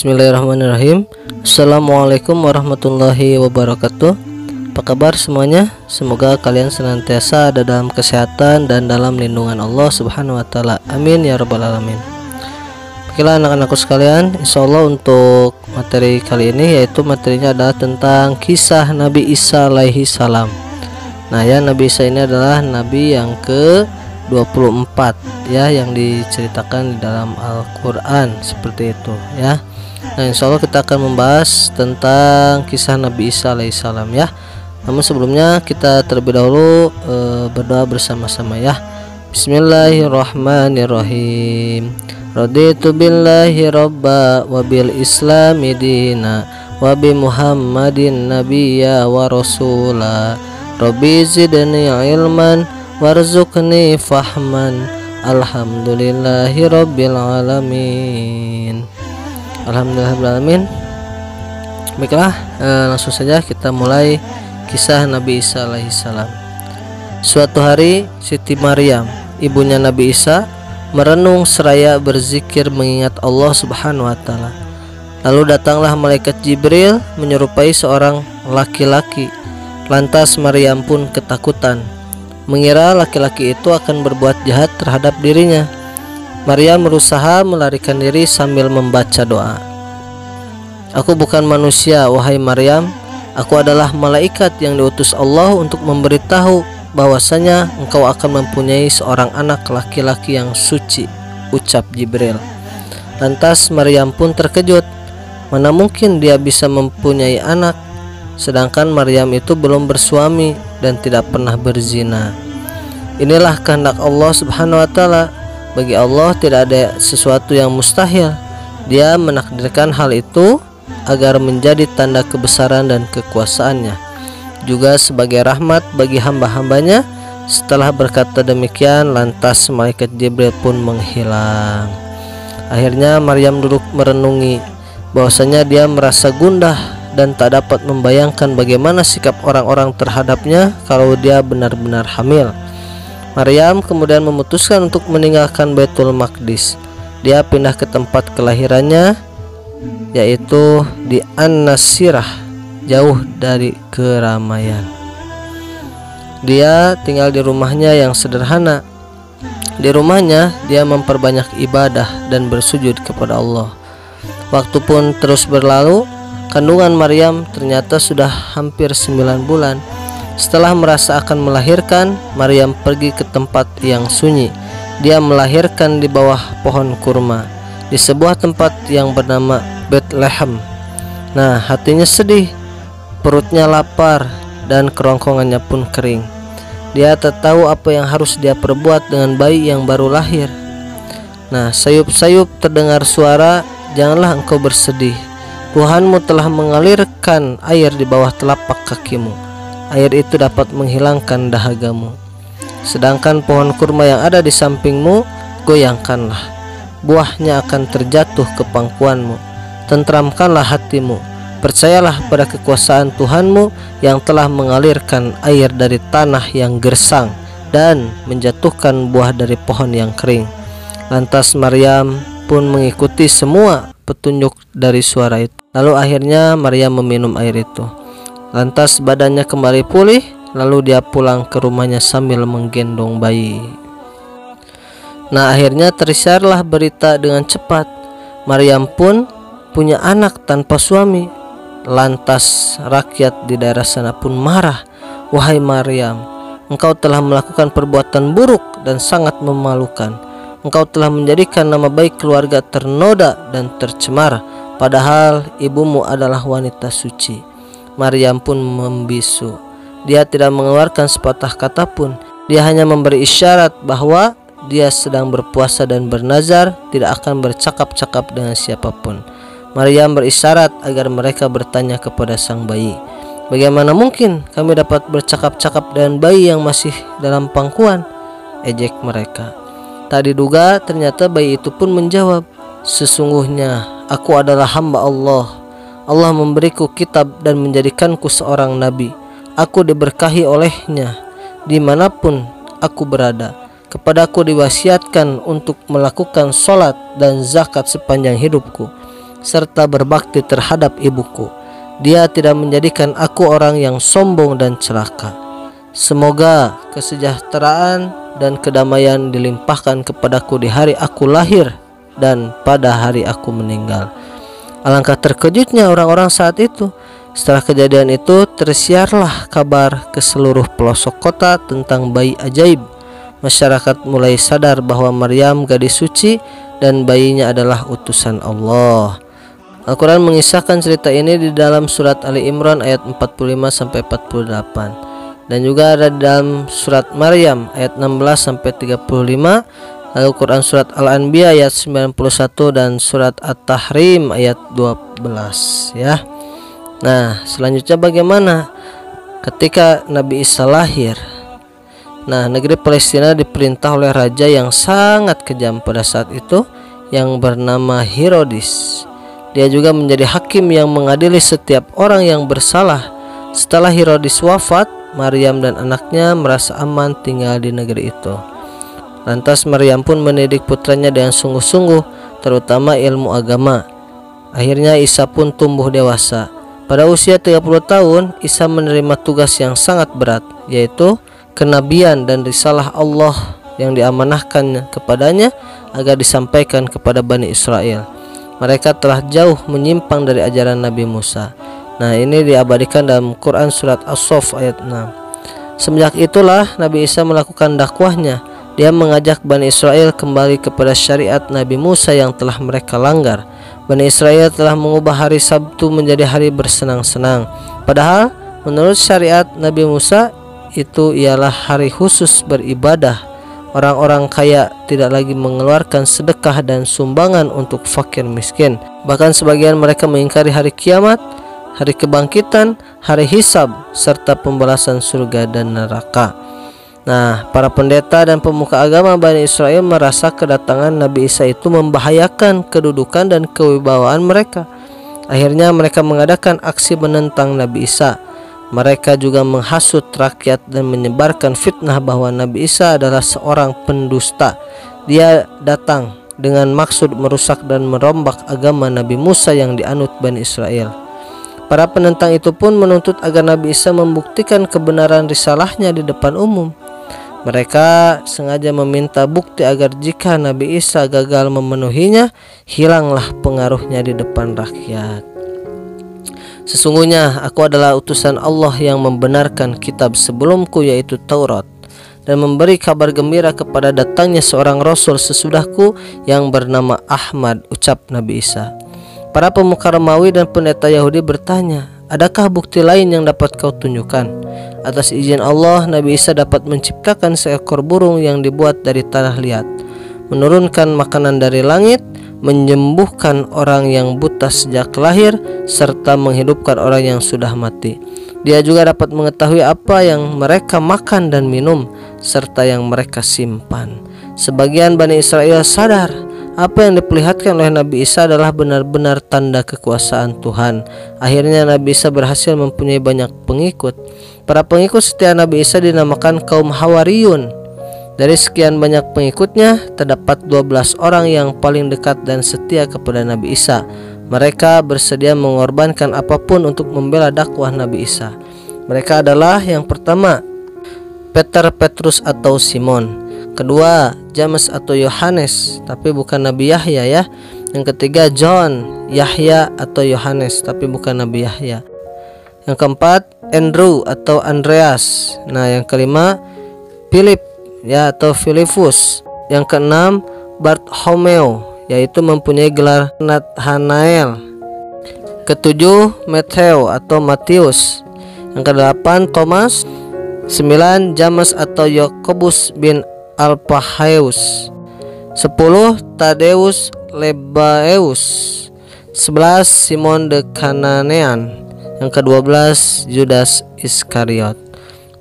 Bismillahirrahmanirrahim. Assalamualaikum warahmatullahi wabarakatuh. Apa kabar semuanya? Semoga kalian senantiasa ada dalam kesehatan dan dalam lindungan Allah Subhanahu wa taala. Amin ya rabbal alamin. Baiklah anak-anakku sekalian, insyaallah untuk materi kali ini yaitu materinya adalah tentang kisah Nabi Isa alaihi salam. Nah ya, Nabi Isa ini adalah nabi yang ke-24 ya, yang diceritakan di dalam Al-Qur'an seperti itu ya. Nah insyaallah kita akan membahas tentang kisah Nabi Isa alaihissalam ya. Namun sebelumnya kita terlebih dahulu berdoa bersama-sama ya. Bismillahirrahmanirrahim. Raditu billahi robba wa bil islami dina wa bi muhammadin nabiyya wa rasula. Rabbi zidni ilman warzuqni fahman. Alhamdulillahi rabbil alamin. Alhamdulillahirrahmanirrahim. Baiklah, langsung saja kita mulai kisah Nabi Isa alaihissalam. Suatu hari Siti Maryam, ibunya Nabi Isa, merenung seraya berzikir mengingat Allah Subhanahu wa taala. Lalu datanglah malaikat Jibril menyerupai seorang laki-laki. Lantas Maryam pun ketakutan, mengira laki-laki itu akan berbuat jahat terhadap dirinya. Maryam berusaha melarikan diri sambil membaca doa. Aku bukan manusia, wahai Maryam. Aku adalah malaikat yang diutus Allah untuk memberitahu bahwasanya engkau akan mempunyai seorang anak laki-laki yang suci, ucap Jibril. Lantas Maryam pun terkejut. Mana mungkin dia bisa mempunyai anak, sedangkan Maryam itu belum bersuami dan tidak pernah berzina. Inilah kehendak Allah Subhanahu wa taala. Bagi Allah tidak ada sesuatu yang mustahil. Dia menakdirkan hal itu agar menjadi tanda kebesaran dan kekuasaannya, juga sebagai rahmat bagi hamba-hambanya. Setelah berkata demikian, lantas malaikat Jibril pun menghilang. Akhirnya Maryam duduk merenungi bahwasanya dia merasa gundah dan tak dapat membayangkan bagaimana sikap orang-orang terhadapnya kalau dia benar-benar hamil. Maryam kemudian memutuskan untuk meninggalkan Baitul Maqdis. Dia pindah ke tempat kelahirannya, yaitu di An-Nasirah, jauh dari keramaian. Dia tinggal di rumahnya yang sederhana. Di rumahnya dia memperbanyak ibadah dan bersujud kepada Allah. Waktu pun terus berlalu. Kandungan Maryam ternyata sudah hampir 9 bulan. Setelah merasa akan melahirkan, Maryam pergi ke tempat yang sunyi. Dia melahirkan di bawah pohon kurma di sebuah tempat yang bernama Bethlehem. Nah, hatinya sedih, perutnya lapar, dan kerongkongannya pun kering. Dia tak tahu apa yang harus dia perbuat dengan bayi yang baru lahir. Nah, sayup-sayup terdengar suara, "Janganlah engkau bersedih. Tuhanmu telah mengalirkan air di bawah telapak kakimu. Air itu dapat menghilangkan dahagamu. Sedangkan pohon kurma yang ada di sampingmu, goyangkanlah. Buahnya akan terjatuh ke pangkuanmu. Tentramkanlah hatimu. Percayalah pada kekuasaan Tuhanmu yang telah mengalirkan air dari tanah yang gersang dan menjatuhkan buah dari pohon yang kering." Lantas Maryam pun mengikuti semua petunjuk dari suara itu. Lalu akhirnya Maryam meminum air itu. Lantas badannya kembali pulih. Lalu dia pulang ke rumahnya sambil menggendong bayi. Nah, akhirnya tersiarlah berita dengan cepat. Maryam pun punya anak tanpa suami. Lantas rakyat di daerah sana pun marah. "Wahai Maryam, engkau telah melakukan perbuatan buruk dan sangat memalukan. Engkau telah menjadikan nama baik keluarga ternoda dan tercemar, padahal ibumu adalah wanita suci." Maryam pun membisu. Dia tidak mengeluarkan sepatah kata pun. Dia hanya memberi isyarat bahwa dia sedang berpuasa dan bernazar tidak akan bercakap-cakap dengan siapapun. Maryam berisyarat agar mereka bertanya kepada sang bayi, "Bagaimana mungkin kami dapat bercakap-cakap dengan bayi yang masih dalam pangkuan?" ejek mereka. Tak diduga ternyata bayi itu pun menjawab, "Sesungguhnya aku adalah hamba Allah. Allah memberiku kitab dan menjadikanku seorang nabi. Aku diberkahi olehnya dimanapun aku berada. Kepadaku diwasiatkan untuk melakukan sholat dan zakat sepanjang hidupku. serta berbakti terhadap ibuku. Dia tidak menjadikan aku orang yang sombong dan celaka. Semoga kesejahteraan dan kedamaian dilimpahkan kepadaku di hari aku lahir dan pada hari aku meninggal. Alangkah terkejutnya orang-orang saat itu. Setelah kejadian itu, tersiarlah kabar ke seluruh pelosok kota tentang bayi ajaib. Masyarakat mulai sadar bahwa Maryam gadis suci dan bayinya adalah utusan Allah. Al-Quran mengisahkan cerita ini di dalam surat Ali Imran ayat 45-48, dan juga ada di dalam surat Maryam ayat 16-35, lalu Quran surat Al-Anbiya ayat 91 dan surat At-Tahrim ayat 12 ya. Nah, selanjutnya bagaimana ketika Nabi Isa lahir? Nah, negeri Palestina diperintah oleh raja yang sangat kejam pada saat itu yang bernama Herodes. Dia juga menjadi hakim yang mengadili setiap orang yang bersalah. Setelah Herodes wafat, Maryam dan anaknya merasa aman tinggal di negeri itu. Lantas Maryam pun mendidik putranya dengan sungguh-sungguh, terutama ilmu agama. Akhirnya Isa pun tumbuh dewasa. Pada usia 30 tahun, Isa menerima tugas yang sangat berat, yaitu kenabian dan risalah Allah yang diamanahkan kepadanya agar disampaikan kepada Bani Israel. Mereka telah jauh menyimpang dari ajaran Nabi Musa. Nah, ini diabadikan dalam Quran surat As-Saff ayat 6. Semenjak itulah Nabi Isa melakukan dakwahnya. Dia mengajak Bani Israel kembali kepada syariat Nabi Musa yang telah mereka langgar. Bani Israel telah mengubah hari Sabtu menjadi hari bersenang-senang. Padahal menurut syariat Nabi Musa itu ialah hari khusus beribadah. Orang-orang kaya tidak lagi mengeluarkan sedekah dan sumbangan untuk fakir miskin. Bahkan sebagian mereka mengingkari hari kiamat, hari kebangkitan, hari hisab, serta pembalasan surga dan neraka. Nah, para pendeta dan pemuka agama Bani Israel merasa kedatangan Nabi Isa itu membahayakan kedudukan dan kewibawaan mereka. Akhirnya mereka mengadakan aksi menentang Nabi Isa. Mereka juga menghasut rakyat dan menyebarkan fitnah bahwa Nabi Isa adalah seorang pendusta. Dia datang dengan maksud merusak dan merombak agama Nabi Musa yang dianut Bani Israel. Para penentang itu pun menuntut agar Nabi Isa membuktikan kebenaran risalahnya di depan umum. Mereka sengaja meminta bukti agar jika Nabi Isa gagal memenuhinya, hilanglah pengaruhnya di depan rakyat. Sesungguhnya aku adalah utusan Allah yang membenarkan kitab sebelumku, yaitu Taurat, dan memberi kabar gembira kepada datangnya seorang rasul sesudahku yang bernama Ahmad, ucap Nabi Isa. Para pemuka Romawi dan pendeta Yahudi bertanya, adakah bukti lain yang dapat kau tunjukkan? Atas izin Allah, Nabi Isa dapat menciptakan seekor burung yang dibuat dari tanah liat, menurunkan makanan dari langit, menyembuhkan orang yang buta sejak lahir, serta menghidupkan orang yang sudah mati. Dia juga dapat mengetahui apa yang mereka makan dan minum, serta yang mereka simpan. Sebagian Bani Israel sadar apa yang diperlihatkan oleh Nabi Isa adalah benar-benar tanda kekuasaan Tuhan. Akhirnya Nabi Isa berhasil mempunyai banyak pengikut. Para pengikut setia Nabi Isa dinamakan kaum Hawariyun. Dari sekian banyak pengikutnya, terdapat 12 orang yang paling dekat dan setia kepada Nabi Isa. Mereka bersedia mengorbankan apapun untuk membela dakwah Nabi Isa. Mereka adalah yang pertama, Petrus atau Simon. Kedua, James atau Yohanes, tapi bukan Nabi Yahya ya. Yang ketiga, John, Yahya atau Yohanes, tapi bukan Nabi Yahya. Yang keempat, Andrew atau Andreas. Nah, yang kelima, Philip ya atau Filipus. Yang keenam, Barthomeo, yaitu mempunyai gelar Nathanael. Ketujuh, Matthew atau Matius. Yang kedelapan, Thomas. 9, James atau Yakobus bin Alpaheus. 10, Tadeus Lebaeus. 11, Simon the Cananean. Yang ke-12, Judas Iskariot.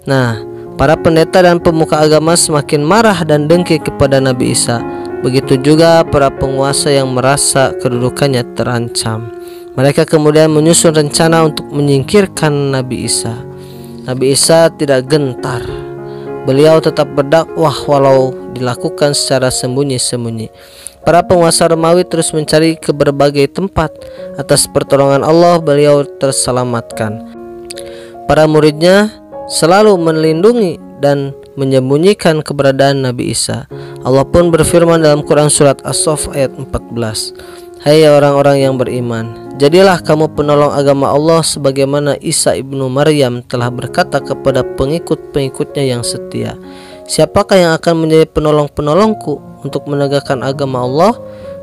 Nah, para pendeta dan pemuka agama semakin marah dan dengki kepada Nabi Isa. Begitu juga para penguasa yang merasa kedudukannya terancam. Mereka kemudian menyusun rencana untuk menyingkirkan Nabi Isa. Nabi Isa tidak gentar. Beliau tetap berdakwah walau dilakukan secara sembunyi-sembunyi. Para penguasa Romawi terus mencari ke berbagai tempat. Atas pertolongan Allah beliau terselamatkan. Para muridnya selalu melindungi dan menyembunyikan keberadaan Nabi Isa. Allah pun berfirman dalam Quran surat As-Saff ayat 14, "Hai orang-orang yang beriman, jadilah kamu penolong agama Allah sebagaimana Isa ibnu Maryam telah berkata kepada pengikut-pengikutnya yang setia. Siapakah yang akan menjadi penolong-penolongku untuk menegakkan agama Allah?"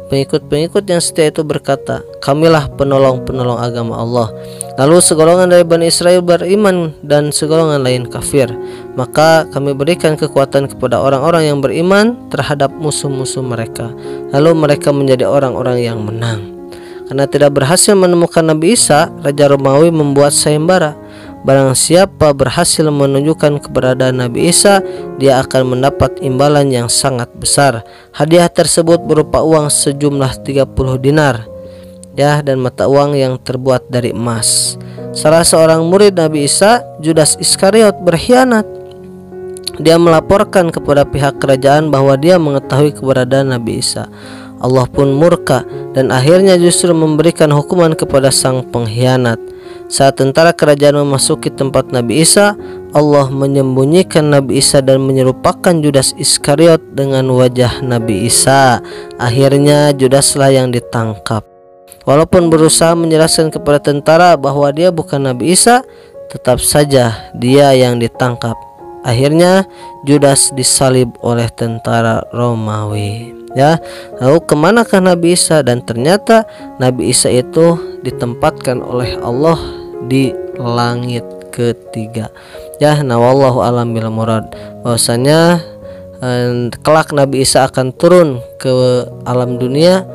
Pengikut-pengikut yang setia itu berkata, "Kamilah penolong-penolong agama Allah." Lalu segolongan dari Bani Israel beriman dan segolongan lain kafir. Maka kami berikan kekuatan kepada orang-orang yang beriman terhadap musuh-musuh mereka. Lalu mereka menjadi orang-orang yang menang. Karena tidak berhasil menemukan Nabi Isa, Raja Romawi membuat sayembara. Barang siapa berhasil menunjukkan keberadaan Nabi Isa, dia akan mendapat imbalan yang sangat besar. Hadiah tersebut berupa uang sejumlah 30 dinar, ya, dan mata uang yang terbuat dari emas. Salah seorang murid Nabi Isa, Judas Iskariot, berkhianat. Dia melaporkan kepada pihak kerajaan bahwa dia mengetahui keberadaan Nabi Isa. Allah pun murka dan akhirnya justru memberikan hukuman kepada sang pengkhianat. Saat tentara kerajaan memasuki tempat Nabi Isa, Allah menyembunyikan Nabi Isa dan menyerupakan Judas Iskariot dengan wajah Nabi Isa. Akhirnya Judaslah yang ditangkap. Walaupun berusaha menjelaskan kepada tentara bahwa dia bukan Nabi Isa, tetap saja dia yang ditangkap. Akhirnya Judas disalib oleh tentara Romawi. Ya, lalu kemanakah Nabi Isa? Dan ternyata Nabi Isa itu ditempatkan oleh Allah di langit ketiga. Ya, wallahu alam bil murad. Bahwasanya kelak Nabi Isa akan turun ke alam dunia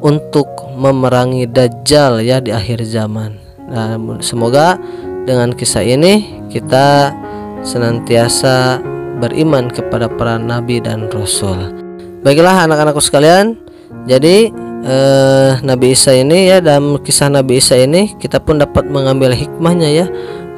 untuk memerangi Dajjal, ya, di akhir zaman. Nah, semoga dengan kisah ini kita senantiasa beriman kepada para nabi dan rasul. Baiklah anak-anakku sekalian, jadi Nabi Isa ini, ya, dalam kisah Nabi Isa ini kita pun dapat mengambil hikmahnya, ya,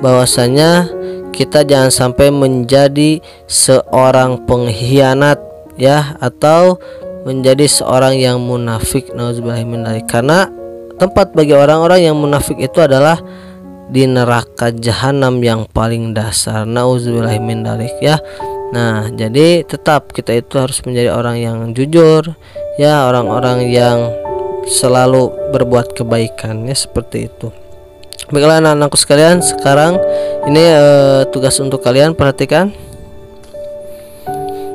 bahwasanya kita jangan sampai menjadi seorang pengkhianat, ya, atau menjadi seorang yang munafik. Nauzubillahi min dzalik. Karena tempat bagi orang-orang yang munafik itu adalah di neraka jahanam yang paling dasar. Nauzubillahi min dzalik, ya. Nah, jadi tetap kita itu harus menjadi orang yang jujur, ya, orang-orang yang selalu berbuat kebaikan, ya, seperti itu. Baiklah anak-anakku sekalian, sekarang ini tugas untuk kalian, perhatikan.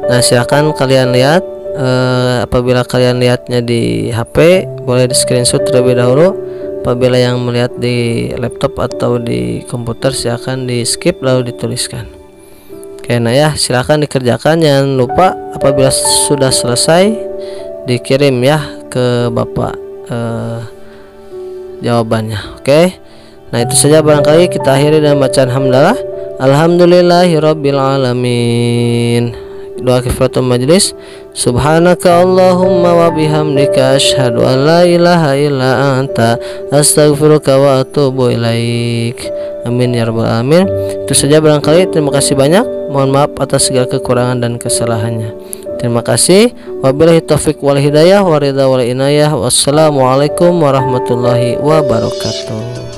Nah, silakan kalian lihat. Apabila kalian lihatnya di HP, boleh di screenshot terlebih dahulu. Apabila yang melihat di laptop atau di komputer, silakan di skip lalu dituliskan. Oke, nah, ya, silakan dikerjakan. Jangan lupa apabila sudah selesai dikirim, ya, ke Bapak jawabannya. Oke. Nah, itu saja barangkali kita akhiri dengan bacaan hamdalah. Alhamdulillahirabbil alamin. Doa kifaratul majlis. Subhanaka Allahumma wa bihamdika asyhadu an la ilaha illa anta astaghfiruka wa atubu ilaik. Amin ya rabbal alamin. Itu saja barangkali. Terima kasih banyak. Mohon maaf atas segala kekurangan dan kesalahannya. Terima kasih. Wabillahi taufik wal hidayah wa ridha wal inayah. Wassalamualaikum warahmatullahi wabarakatuh.